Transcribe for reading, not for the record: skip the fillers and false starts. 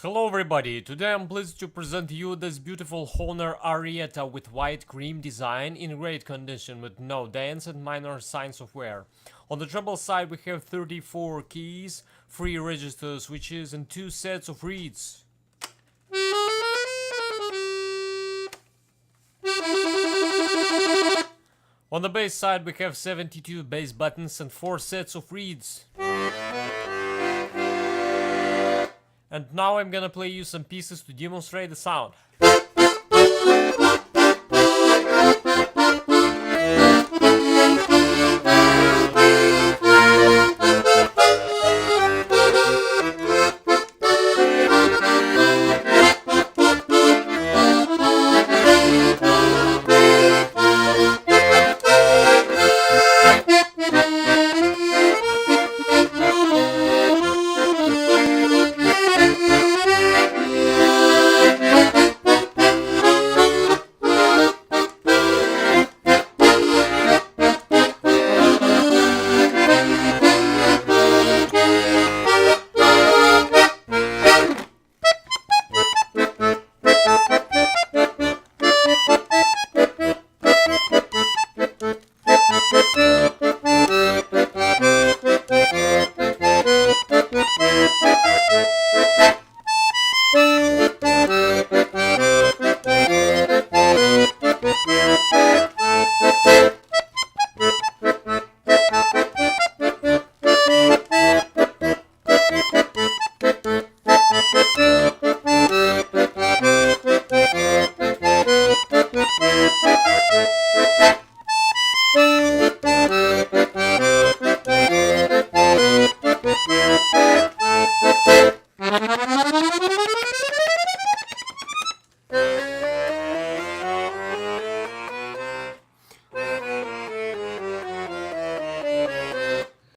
Hello everybody, today I'm pleased to present you this beautiful Hohner Arietta with white cream design in great condition with no dents and minor signs of wear. On the treble side we have 34 keys, 3 register switches and 2 sets of reeds. On the bass side we have 72 bass buttons and 4 sets of reeds. And now I'm gonna play you some pieces to demonstrate the sound.